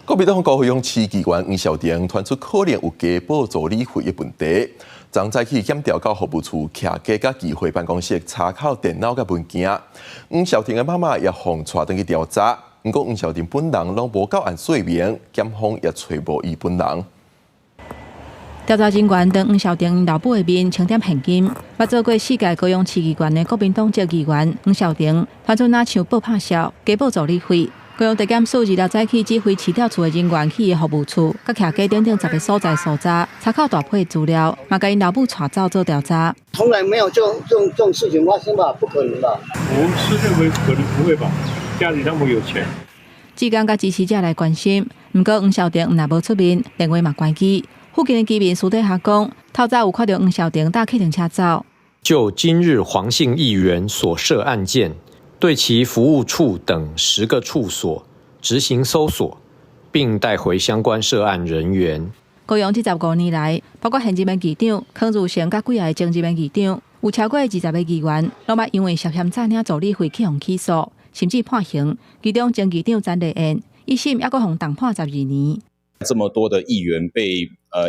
国民党高雄市议员黄孝庭传出可能有假报助理费的问题，昨早起检调到服务处徛家甲议会办公室查考电脑甲文件。黄孝庭的妈妈也奉带登去调查，不过黄孝庭本人拢无到案说明，检方也找无伊本人。调查人员当黄孝庭老母的面清点现金，捌做过4届高雄市议员的国民党籍议员黄孝庭，传出若像报拍销、假报助理费。高雄地检署2日早起指挥市调处的人员去伊服务处，甲徛街等10个所在搜查，查考大批资料，嘛甲因老母带走做调查。从来没有这种事情发生吧？不可能吧？我是认为可能不会吧，家里那么有钱。志刚甲支持者来关心，不过黄孝庭若无出面，电话嘛关机。附近的居民私底下讲，透早有看到黄孝庭搭客停车走。就今日黄姓议员所涉案件，对其服务处等10个处所执行搜索，并带回相关涉案人员。高雄这15年来，包括现任的议长康如成甲几个前任的议长，有超过20个议员，拢捌因为涉嫌诈领助理费去互起诉，甚至判刑。其中前议长詹丽燕一审还阁互重判12年。这么多的议员被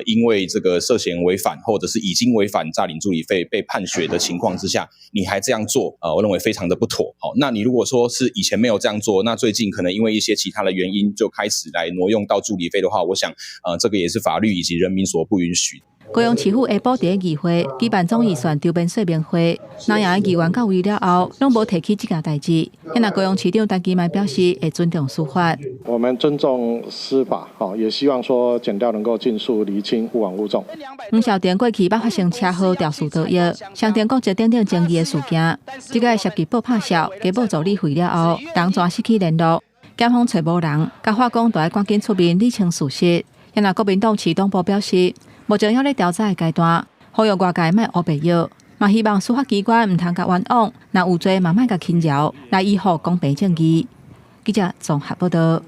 因为这个涉嫌违反或者是已经违反诈领助理费被判决的情况之下，你还这样做，我认为非常的不妥。好，那你如果说是以前没有这样做，那最近可能因为一些其他的原因就开始来挪用到助理费的话，我想这个也是法律以及人民所不允许。高雄市府下晡伫议会举办总预算周边说明会，南洋的议员到位了后，拢无提起这件代志。因为高雄市长陈其迈表示会尊重司法。我们尊重司法，也希望说检调能够尽速厘清勿枉勿纵。黄孝庭过去捌发生车祸肇事逃逸，相电国际等等争议的事件，这个涉及报拍销、假报助理费了后，人全失去联络，检方找无人，甲法官就要赶紧出面理清事实。因为国民党市党部表示，目前还在调查的阶段，呼吁外界莫乌白药，嘛希望司法机关唔通甲冤枉，若有罪嘛莫甲轻饶，来依护公平正义。记者综合报道。